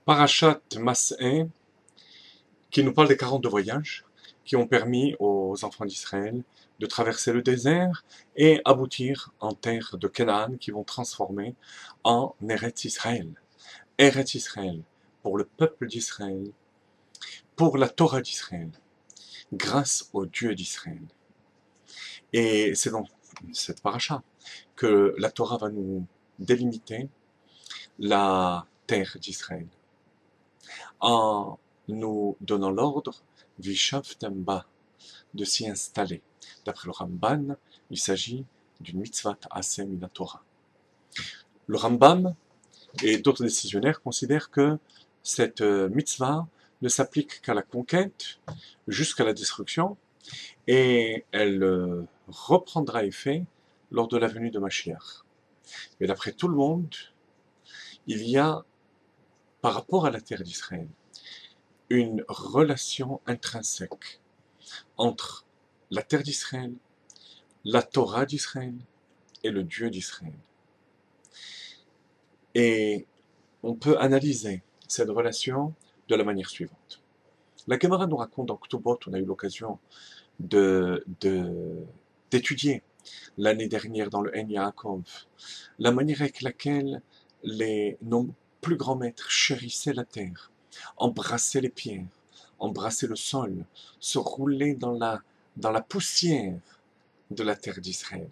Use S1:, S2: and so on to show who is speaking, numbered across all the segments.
S1: Parashat Mas'eh, qui nous parle des 42 voyages qui ont permis aux enfants d'Israël de traverser le désert et aboutir en terre de Canaan, qui vont transformer en Eretz Israël. Eretz Israël, pour le peuple d'Israël, pour la Torah d'Israël, grâce au Dieu d'Israël. Et c'est dans cette paracha que la Torah va nous délimiter la terre d'Israël, en nous donnant l'ordre, Vishavtem ba, de s'y installer. D'après le Ramban, il s'agit d'une mitzvah aseh min Torah. Le Rambam et d'autres décisionnaires considèrent que cette mitzvah ne s'applique qu'à la conquête, jusqu'à la destruction, et elle reprendra effet lors de la venue de Mashiach. Mais d'après tout le monde, il y a, par rapport à la terre d'Israël, une relation intrinsèque entre la terre d'Israël, la Torah d'Israël et le Dieu d'Israël. Et on peut analyser cette relation de la manière suivante. La Gemara nous raconte dans Ktubot, on a eu l'occasion d'étudier l'année dernière dans le En Yaakov, la manière avec laquelle nos plus grands maîtres chérissaient la terre, embrassaient les pierres, embrassaient le sol, se roulaient dans la poussière de la terre d'Israël.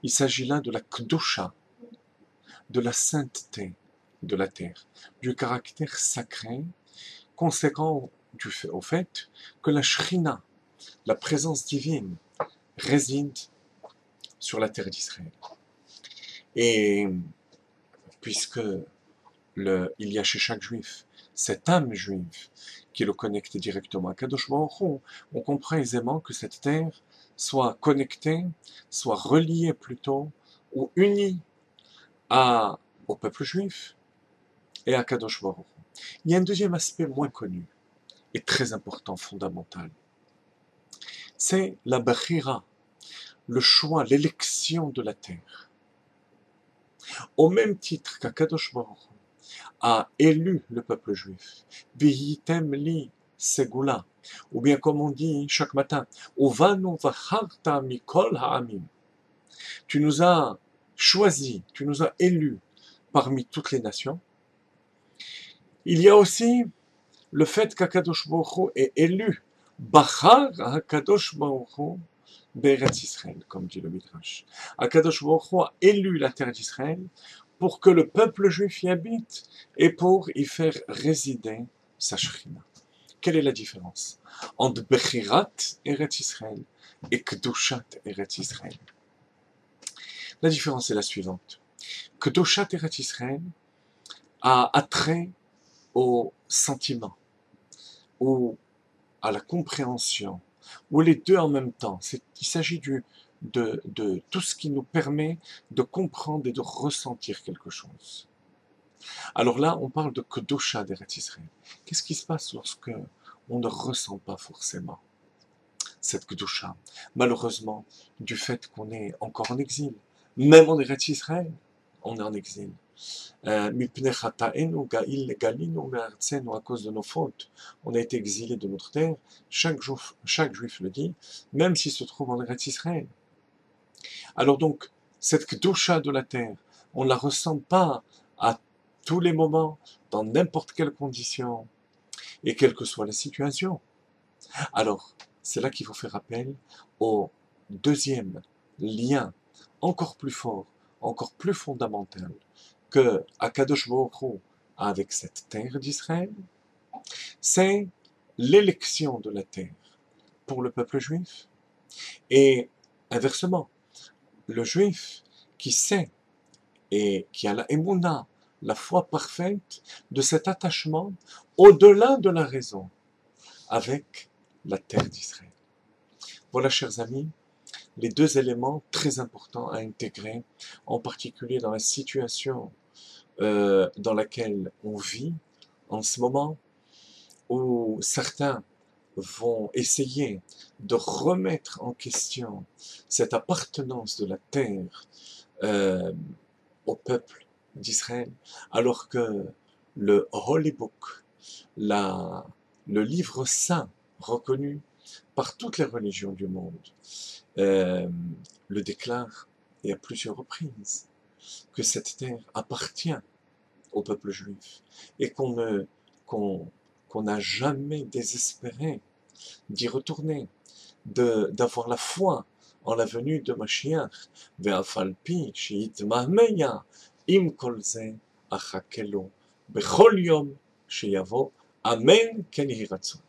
S1: Il s'agit là de la Kdusha, de la sainteté de la terre, du caractère sacré, conséquent au fait que la Shrina, la présence divine, réside sur la terre d'Israël. Et puisque il y a chez chaque juif cette âme juive qui le connecte directement à Kadosh Baruch Hu, on comprend aisément que cette terre soit connectée, soit reliée plutôt, ou unie au peuple juif et à Kadosh Baruch Hu. Il y a un deuxième aspect moins connu et très important, fondamental. C'est la Bechira, le choix, l'élection de la terre. Au même titre qu'Akadosh Baruch Hu a élu le peuple juif, Vihitem li segula, ou bien comme on dit chaque matin, Uvanu vacharta mikol ha'amim. Tu nous as choisis, tu nous as élus parmi toutes les nations. Il y a aussi le fait qu'Akadosh Baruch Hu ait élu Bachar HaKadosh Baruch Hu Be'eretz Israël, comme dit le Midrash. Akadosh Baruch Hu a élu la terre d'Israël pour que le peuple juif y habite et pour y faire résider sa Shrina. Quelle est la différence entre Bechirat Eretz Israël et Kedushat Eretz Israël? La différence est la suivante. Kedushat Eretz Israël a attrait au sentiment, ou à la compréhension, ou les deux en même temps. Il s'agit de tout ce qui nous permet de comprendre et de ressentir quelque chose. Alors là, on parle de Kedusha d'Eretz Israël. Qu'est-ce qui se passe lorsque on ne ressent pas forcément cette Kedusha? Malheureusement, du fait qu'on est encore en exil, même en Eretz Israël, on est en exil. À cause de nos fautes, on a été exilé de notre terre. Chaque juif le dit, même s'il se trouve en Eretz Israël. Alors donc, cette Kedusha de la terre, on ne la ressent pas à tous les moments, dans n'importe quelle condition, et quelle que soit la situation. Alors, c'est là qu'il faut faire appel au deuxième lien, encore plus fort, encore plus fondamental, que Akadosh Baruch Hu a avec cette terre d'Israël, c'est l'élection de la terre pour le peuple juif. Et inversement, le juif qui sait et qui a la émouna, la foi parfaite de cet attachement au-delà de la raison avec la terre d'Israël. Voilà, chers amis, les deux éléments très importants à intégrer, en particulier dans la situation dans laquelle on vit en ce moment, où certains vont essayer de remettre en question cette appartenance de la terre au peuple d'Israël, alors que le Holy Book, le livre saint reconnu par toutes les religions du monde, le déclare, et à plusieurs reprises, que cette terre appartient au peuple juif et qu'on n'a jamais désespéré d'y retourner, d'avoir la foi en la venue de Mashiach. ואף על פי שיתמהמה עם כל זה אחכה לו בכל יום שיבוא, אמן כן יהי רצון.